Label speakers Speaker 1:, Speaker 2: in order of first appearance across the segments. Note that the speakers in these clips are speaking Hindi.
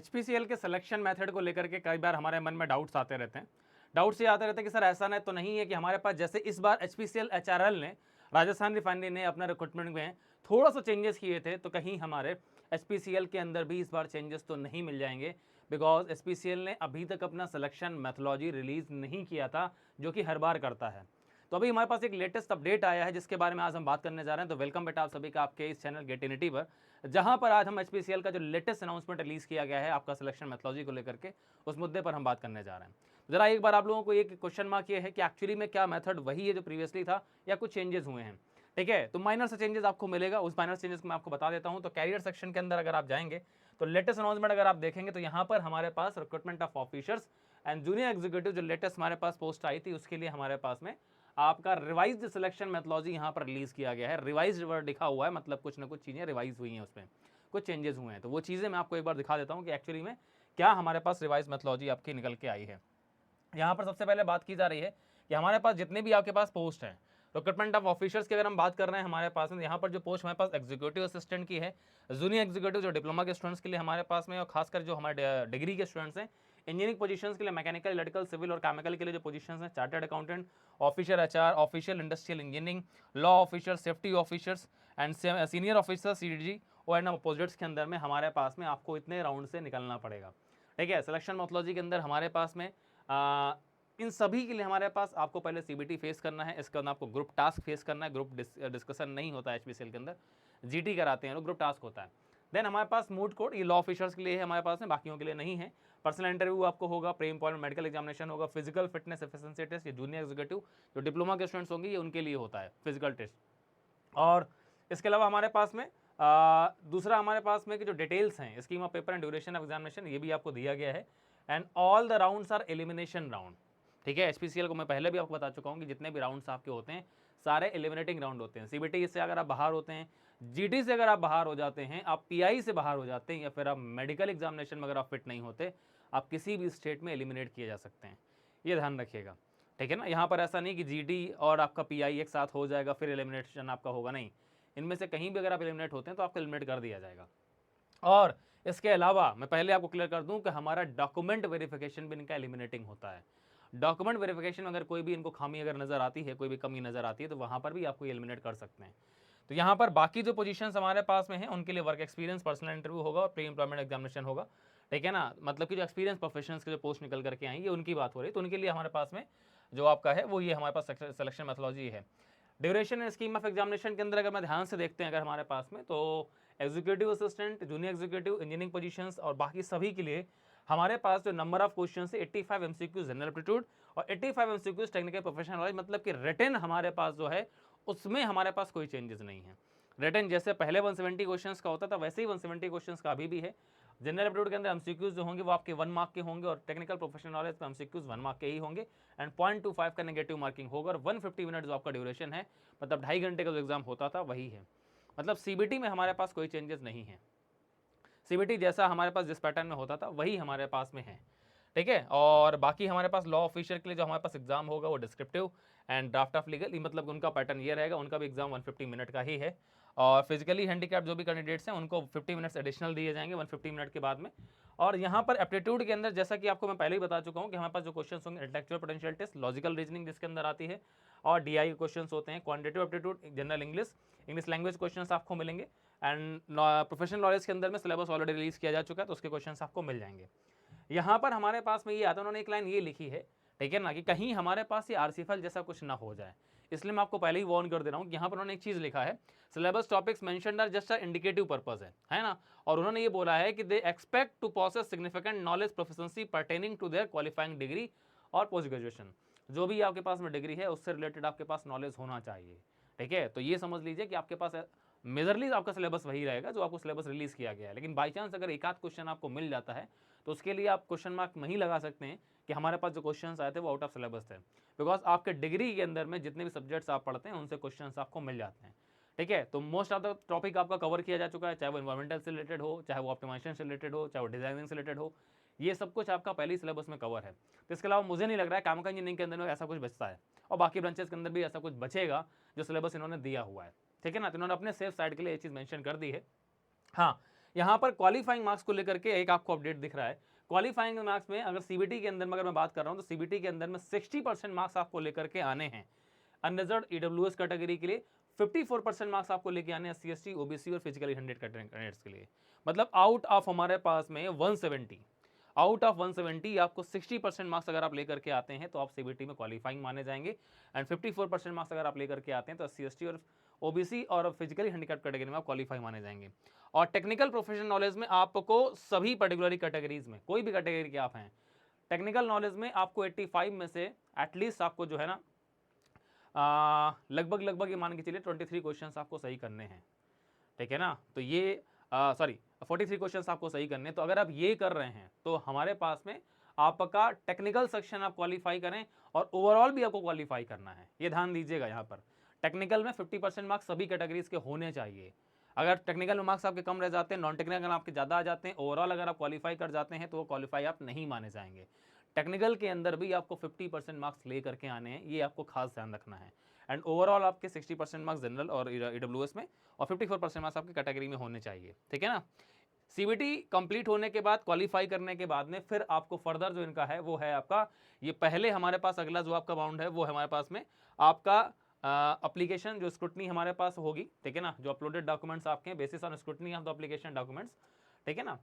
Speaker 1: एचपीसीएल के सिलेक्शन मेथड को लेकर के कई बार हमारे मन में डाउट्स आते रहते हैं। डाउट्स ये आते रहते हैं कि सर ऐसा तो नहीं है कि हमारे पास जैसे इस बार एचपीसीएल एचआरएल ने राजस्थान रिफाइनरी ने अपना रिक्रूटमेंट में थोड़ा सा चेंजेस किए थे, तो कहीं हमारे एचपीसीएल के अंदर भी इस बार चेंजेस तो नहीं मिल जाएंगे, बिकॉज एचपीसीएल ने अभी तक अपना सिलेक्शन मैथोलॉजी रिलीज नहीं किया था, जो कि हर बार करता है। तो अभी हमारे पास एक लेटेस्ट अपडेट आया है जिसके बारे में आज हम बात करने जा रहे हैं। तो वेलकम बेटा आप सभी का आपके इस चैनल गेटिनिटी पर, जहां पर आज हम एचपीसीएल का जो लेटेस्ट अनाउंसमेंट रिलीज किया गया है आपका सिलेक्शन मेथोलॉजी को लेकर के, उस मुद्दे पर हम बात करने जा रहे हैं। जरा एक बार आप लोगों को एक क्वेश्चन मार्क ये है कि एक्चुअली में क्या मेथड वही है जो प्रीवियसली था या कुछ चेंजेस हुए हैं। ठीक है, तो माइनर से चेंजेस आपको मिलेगा, उस माइनर चेंजेस को मैं आपको बता देता हूं। तो कैरियर सेक्शन के अंदर अगर आप जाएंगे तो लेटेस्ट अनाउंसमेंट अगर आप देखेंगे तो यहाँ पर हमारे पास recruitment of officers and junior executive जो लेटेस्ट हमारे पास पोस्ट आई थी, उसके लिए हमारे पास में आपका रिवाइज्ड सिलेक्शन मेथोलॉजी यहाँ पर रिलीज किया गया है। रिवाइज्ड वर्ड लिखा हुआ है, मतलब कुछ ना कुछ चीज़ें रिवाइज हुई हैं, उसमें कुछ चेंजेस हुए हैं। तो वो चीज़ें मैं आपको एक बार दिखा देता हूँ कि एक्चुअली में क्या हमारे पास रिवाइज मेथोलॉजी आपकी निकल के आई है। यहाँ पर सबसे पहले बात की जा रही है कि हमारे पास जितने भी आपके पास पोस्ट हैं रिक्रूटमेंट ऑफ ऑफिसर्स की अगर हम बात कर रहे हैं हमारे पास में, यहाँ पर जो पोस्ट हमारे पास एग्जीक्यूटिव असिस्टेंट की है, जूनियर एग्जीक्यूटिव जो डिप्लोमा के स्टूडेंट्स के लिए हमारे पास में, और खासकर जो हमारे डिग्री के स्टूडेंट्स हैं, इंजीनियरिंग पोजीशंस के लिए मैकेनिकल, इलेक्ट्रिकल, सिविल और केमिकल के लिए जो पोजीशंस हैं, chartered accountant, officer HR, official industrial engineering, law officer, safety officers and senior officer CDG और एंड अपोजिट्स के अंदर में हमारे पास में आपको इतने राउंड से निकलना पड़ेगा। ठीक है, सिलेक्शन मेथोलॉजी के अंदर हमारे पास में इन सभी के लिए हमारे पास आपको पहले सीबीटी फेस करना है, इसके अंदर आपको ग्रुप टास्क फेस करना है। ग्रुप डिस्कशन नहीं होता है एचपीसीएल के अंदर, जीटी कराते हैं, ग्रुप टास्क होता है। देन हमारे पास मूड कोड, ये लॉ ऑफिसर्स के लिए है हमारे पास में, बाकियों के लिए नहीं है। पर्सनल इंटरव्यू आपको होगा, प्री इंपॉर्टेंट मेडिकल एग्जामिनेशन होगा, फिजिकल फिटनेस एफिशिएंसी टेस्ट, ये जूनियर एग्जीक्यूटिव जो डिप्लोमा के स्टूडेंट्स होंगे ये उनके लिए होता है फिजिकल टेस्ट। और इसके अलावा हमारे पास में दूसरा हमारे पास में कि जो डिटेल्स हैं scheme of paper and duration of examination, ये भी आपको दिया गया है। And all the rounds are elimination round. ठीक है, एचपीसीएल को मैं पहले भी आपको बता चुका हूँ कि जितने भी राउंड्स आपके होते हैं सारे एलिमिनेटिंग राउंड होते हैं। सीबीटी से अगर आप बाहर होते हैं, जीटी से अगर आप बाहर हो जाते हैं, आप पीआई से बाहर हो जाते हैं, या फिर आप मेडिकल एग्जामिनेशन में अगर आप फिट नहीं होते, आप किसी भी स्टेट में एलिमिनेट किए जा सकते हैं। ये ध्यान रखिएगा, ठीक है ना। यहाँ पर ऐसा नहीं कि जीटी और आपका पीआई एक साथ हो जाएगा फिर एलिमिनेशन आपका होगा, नहीं। इनमें से कहीं भी अगर आप एलिमिनेट होते हैं तो आपको एलिमिनेट कर दिया जाएगा। और इसके अलावा मैं पहले आपको क्लियर कर दूं कि हमारा डॉक्यूमेंट वेरिफिकेशन भी इनका एलिमिनेटिंग होता है। डॉक्यूमेंट वेरिफिकेशन में अगर कोई भी इनको खामी अगर नजर आती है, कोई भी कमी नजर आती है, तो वहां पर भी आपको एलिमिनेट कर सकते हैं। तो यहाँ पर बाकी जो पोजीशंस हमारे पास में हैं उनके लिए वर्क एक्सपीरियंस, पर्सनल इंटरव्यू होगा और प्री एम्प्लॉयमेंट एग्जामिनेशन होगा। ठीक है ना, मतलब कि जो एक्सपीरियंस प्रोफेशनल्स के जो पोस्ट निकल करके आएंगे उनकी बात हो रही है, तो उनके लिए हमारे पास में जो आपका है वो ये हमारे पास सिलेक्शन मेथोलॉजी है। Duration and scheme of examination के अंदर अगर मैं ध्यान से देखते हैं अगर हमारे पास में, तो executive assistant, junior executive, engineering positions और बाकी सभी के लिए हमारे पास जो नंबर ऑफ क्वेश्चन है 85 एमसीक्यू जनरल एप्टीट्यूड और 85 एमसीक्यू टेक्निकल प्रोफेशनल नॉलेज, मतलब कि रिटन हमारे पास जो है उसमें हमारे पास कोई चेंजेस नहीं है। रिटन जैसे पहले 170 क्वेश्चंस का होता था वैसे ही 170 क्वेश्चंस का अभी भी है। जनरल एप्टीट्यूड के अंदर एमसीक्यूज जो होंगे वो आपके 1 मार्क के होंगे और टेक्निकल प्रोफेशनल नॉलेज पे एमसीक्यूज 1 मार्क के ही होंगे। एंड 0.25 का नेगेटिव मार्किंग होगा और 150 मिनट जो आपका ड्यूरेशन है, मतलब 2.5 घंटे का जो एग्जाम होता था वही है। मतलब सीबीटी में हमारे पास कोई चेंजेस नहीं है। सीबीटी जैसा हमारे पास जिस पैटर्न में होता था वही हमारे पास में है। ठीक है, और बाकी हमारे पास लॉ ऑफिसर के लिए जो हमारे पास एग्जाम होगा वो descriptive and draft of legal, मतलब उनका पैटर्न ये रहेगा, उनका भी एग्जाम 150 मिनट का ही है। और फिजिकली हैंडीकैप जो भी कैंडिडेट्स हैं उनको 50 मिनट्स एडिशनल दिए जाएंगे 150 मिनट के बाद में। और यहाँ पर एप्टीट्यूड के अंदर जैसा कि आपको मैं पहले ही बता चुका हूँ कि हमारे पास जो क्वेश्चन होंगे intellectual potential test, logical reasoning जिसके अंदर आती है, और डीआई के क्वेश्चन होते हैं, quantitative aptitude, general English, English language question आपको मिलेंगे। एंड प्रोफेशनल नॉलेज के अंदर में सिलेबस ऑलरेडी रिलीज किया जा चुका है तो उसके क्वेश्चन आपको मिल जाएंगे। यहाँ पर हमारे पास में ये आता है, उन्होंने एक लाइन ये लिखी है, ठीक है ना, कि कहीं हमारे पास ये आरसीएफएल जैसा कुछ ना हो जाए, इसलिए मैं आपको पहले ही वार्न कर दे रहा हूँ कि यहाँ पर उन्होंने एक चीज लिखा है, syllabus topics mentioned are just indicative purpose है ना। और उन्होंने ये बोला है कि they expect to possess significant knowledge proficiency pertaining to their qualifying degree और पोस्ट ग्रेजुएशन, जो भी आपके पास में डिग्री है उससे रिलेटेड आपके पास नॉलेज होना चाहिए। ठीक है, तो ये समझ लीजिए कि आपके पास मेजरली आपका सिलेबस वही रहेगा जो आपको सिलेबस रिलीज किया गया है, लेकिन बाई चांस अगर एक आध क्वेश्चन आपको मिल जाता है तो उसके लिए आप क्वेश्चन मार्क नहीं लगा सकते हैं कि हमारे पास जो क्वेश्चंस आए थे वो आउट ऑफ सिलेबस थे, बिकॉज आपके डिग्री के अंदर में जितने भी सब्जेक्ट्स आप पढ़ते हैं उनसे क्वेश्चंस आपको मिल जाते हैं। ठीक है, तो मोस्ट ऑफ द टॉपिक आपका कवर किया जा चुका है, चाहे वो इन्वायरमेंटल से रिलेटेड हो, चाहे वो ऑप्टिमाइजेशन से रिलेटेड हो, चाहे वो डिजाइनिंग से रिलेटेड हो, ये सब कुछ आपका पहले ही सिलेबस में कवर है। तो इसके अलावा मुझे नहीं लग रहा है केमिकल इंजीनियरिंग के अंदर में ऐसा कुछ बचता है, और बाकी ब्रांचेस के अंदर भी ऐसा कुछ बचेगा जो सिलेबस इन्होंने दिया हुआ है। ठीक है ना, तो इन्होंने अपने सेफ साइड के लिए ये चीज़ मेंशन कर दी है। हाँ, यहाँ पर क्वालिफाइंग मार्क्स को लेकर के एक आपको अपडेट दिख रहा है। क्वालिफाइंग मार्क्स में अगर सीबीटी के अंदर में अगर मैं बात कर रहा हूँ तो सीबीटी के अंदर में 60% मार्क्स आपको लेकर के आने हैं अनरिजर्व्ड ईडब्ल्यूएस कैटेगरी के लिए, 54% मार्क्स आपको लेके आने हैं एससी एसटी ओबीसी और फिजिकली हैंडिक्याप्ड कैंडिडेट्स के लिए। मतलब आउट ऑफ हमारे पास में 170, आउट ऑफ 170 आपको 60% मार्क्स अगर आप लेकर के आते हैं तो आप सीबीटी में क्वालिफाइंग माने जाएंगे। एंड 54% मार्क्स अगर आप लेकर के आते हैं तो एससी एसटी और ओबीसी और फिजिकली हैंडिक्याप्ड कैटेगरी में आप क्वालिफाई माने जाएंगे। और टेक्निकल प्रोफेशनल नॉलेज में आपको सभी पर्टिकुलर कैटेगरीज में, कोई भी कैटेगरी के आप हैं, टेक्निकल नॉलेज में आपको 85 में से एटलीस्ट आपको जो है ना लगभग ये मान के चलिए 23 क्वेश्चंस आपको सही करने हैं, ठीक है ना। तो ये 43 क्वेश्चंस आपको सही करने हैं। तो अगर आप ये कर रहे हैं तो हमारे पास में आपका टेक्निकल सेक्शन आप क्वालिफाई करें और ओवरऑल भी आपको क्वालिफाई करना है। ये ध्यान दीजिएगा, यहाँ पर टेक्निकल में 50% मार्क्स सभी कैटेगरीज के होने चाहिए। अगर टेक्निकल में मार्क्स आपके कम रह जाते हैं, नॉन टेक्निकल आपके ज़्यादा आ जाते हैं, ओवरऑल अगर आप क्वालिफाई कर जाते हैं तो वो क्वालिफाई आप नहीं माने जाएंगे। टेक्निकल के अंदर भी आपको 50% मार्क्स ले करके आने हैं, ये आपको खास ध्यान रखना है। एंड ओवरऑल आपके 60% मार्क्स जनरल और ईडब्ल्यूएस में और 54% मार्क्स आपकी कैटेगरी में होने चाहिए, ठीक है ना। सीबीटी कंप्लीट होने के बाद, क्वालिफाई करने के बाद में फिर आपको फर्दर जो इनका है वो है आपका, ये पहले हमारे पास अगला जो आपका बाउंड है वो है हमारे पास में आपका एप्लीकेशन जो स्क्रूटनी हमारे पास होगी, ठीक है ना। जो अपलोडेड डॉक्यूमेंट्स आपके हैं basis on scrutiny of the application documents, ठीक है ना।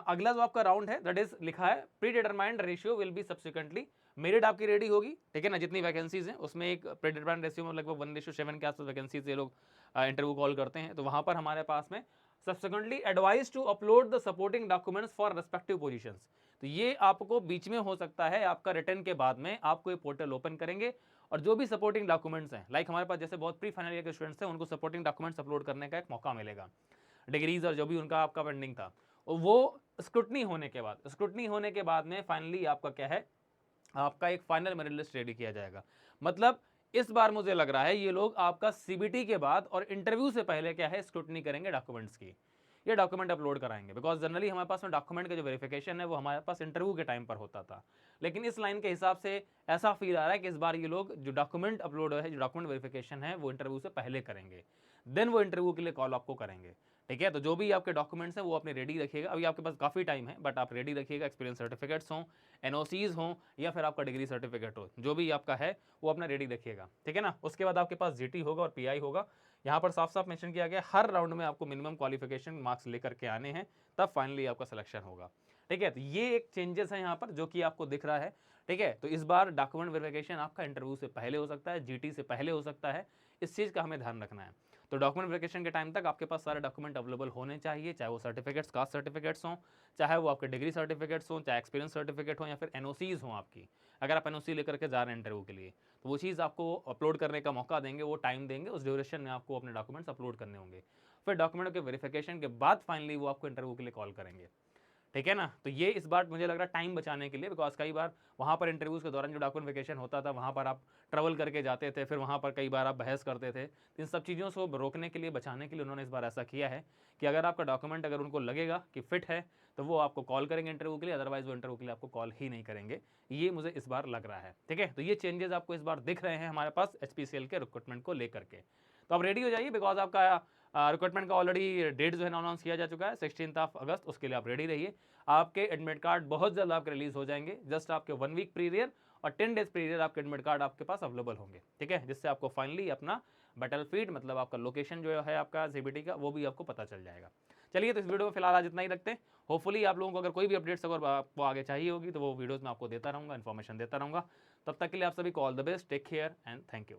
Speaker 1: अगला जो आपका राउंड है दैट इज लिखा है pre determined ratio will be subsequently, merit आपकी रेडी होगी, ठीक है ना। जितनी वैकेंसीज हैं उसमें एक प्री डिटरमाइंड रेशियो में लगभग 1:7 के आसपास वैकेंसीज ये लोग इंटरव्यू कॉल करते हैं। तो वहां पर हमारे पास में subsequently advise to upload the supporting documents for respective positions. तो ये आपको बीच में हो सकता है, आपका रिटर्न के बाद में आपको ये पोर्टल ओपन करेंगे और जो भी सपोर्टिंग डॉक्यूमेंट्स हैं, लाइक हमारे पास जैसे बहुत प्री फाइनल ईयर के स्टूडेंट्स हैं, उनको सपोर्टिंग डॉक्यूमेंट्स अपलोड करने का एक मौका मिलेगा। डिग्रीज और जो भी उनका आपका पेंडिंग था वो स्क्रूटनी होने के बाद में फाइनली आपका क्या है, आपका एक फाइनल मेरिट लिस्ट रेडी किया जाएगा। मतलब इस बार मुझे लग रहा है ये लोग आपका सीबीटी के बाद और इंटरव्यू से पहले क्या है, स्क्रूटनी करेंगे डॉक्यूमेंट्स की, ये डॉक्यूमेंट अपलोड कराएंगे। बिकॉज जनरली हमारे पास में डॉक्यूमेंट का जो वेरिफिकेशन है वो हमारे पास इंटरव्यू के टाइम पर होता था, लेकिन इस लाइन के हिसाब से ऐसा फील आ रहा है कि इस बार ये लोग जो डॉक्यूमेंट अपलोड है, जो डॉक्यूमेंट वेरिफिकेशन है वो इंटरव्यू से पहले करेंगे, देन वो इंटरव्यू के लिए कॉल आपको करेंगे, ठीक है। तो जो भी आपके डॉक्यूमेंट्स हैं वो अपने रेडी रखिएगा। अभी आपके पास काफ़ी टाइम है, बट आप रेडी रखिएगा। एक्सपीरियंस सर्टिफिकेट्स हों, एनओसीज हों, या फिर आपका डिग्री सर्टिफिकेट हो, जो भी आपका है वो अपना रेडी रखिएगा, ठीक है ना। उसके बाद आपके पास जीटी होगा और पीआई होगा। यहाँ पर साफ साफ मेंशन किया गया हर राउंड में आपको मिनिमम क्वालिफिकेशन मार्क्स लेकर के आने हैं, तब फाइनली आपका सिलेक्शन होगा, ठीक है। तो ये एक चेंजेस है यहाँ पर जो कि आपको दिख रहा है, ठीक है। तो इस बार डॉक्यूमेंट वेरिफिकेशन आपका इंटरव्यू से पहले हो सकता है, जीटी से पहले हो सकता है, इस चीज़ का हमें ध्यान रखना है। तो डॉक्यूमेंट वेरिफिकेशन के टाइम तक आपके पास सारे डॉक्यूमेंट अवेलेबल होने चाहिए, चाहे वो सर्टिफिकेट्स, कास्ट सर्टिफिकेट्स हों, चाहे वो आपके डिग्री सर्टिफिकेट्स हों, चाहे एक्सपीरियंस सर्टिफिकेट हो, या फिर एनओसीज हों आपकी। अगर आप एनओसी लेकर के जा रहे हैं इंटरव्यू के लिए तो वो चीज़ आपको अपलोड करने का मौका देंगे, वो टाइम देंगे, उस ड्यूरेशन में आपको अपने डॉक्यूमेंट्स अपलोड करने होंगे। फिर डॉक्यूमेंट के वेरिफिकेशन के बाद फाइनली वो आपको इंटरव्यू के लिए कॉल करेंगे, ठीक है ना। तो ये इस बार मुझे लग रहा है टाइम बचाने के लिए, बिकॉज कई बार वहाँ पर इंटरव्यूज़ के दौरान जो डॉक्यूमेंट वेरिफिकेशन होता था वहाँ पर आप ट्रैवल करके जाते थे, फिर वहाँ पर कई बार आप बहस करते थे। इन सब चीज़ों से रोकने के लिए, बचाने के लिए उन्होंने इस बार ऐसा किया है कि अगर आपका डॉक्यूमेंट अगर उनको लगेगा कि फिट है तो वो आपको कॉल करेंगे इंटरव्यू के लिए, अदरवाइज वो इंटरव्यू के लिए आपको कॉल ही नहीं करेंगे। ये मुझे इस बार लग रहा है, ठीक है। तो ये चेंजेस आपको इस बार दिख रहे हैं हमारे पास एचपीसीएल के रिक्रूटमेंट को लेकर के। तो आप रेडी हो जाइए, बिकॉज आपका रिक्रूटमेंट का ऑलरेडी डेट जो है अनाउंस किया जा चुका है 16 अगस्त, उसके लिए आप रेडी रहिए। आपके एडमिट कार्ड बहुत जल्द आपके रिलीज हो जाएंगे, जस्ट आपके 1 वीक पीरियड और 10 डेज पीरियड आपके एडमिट कार्ड आपके पास अवेलेबल होंगे, ठीक है। जिससे आपको फाइनली अपना बैटलफील्ड, मतलब आपका लोकेशन जो है आपका सीबीटी का, वो भी आपको पता चल जाएगा। चलिए, तो इस वीडियो में फिलहाल आज इतना ही रखते हैं। होपफुली आप लोगों को अगर कोई भी अपडेट्स अगर आपको आगे चाहिए होगी तो वो वीडियोज़ में आपको देता रहूँगा, इन्फॉर्मेशन देता रहूँगा। तब तक के लिए आप सभी को all the best, take care and thank you.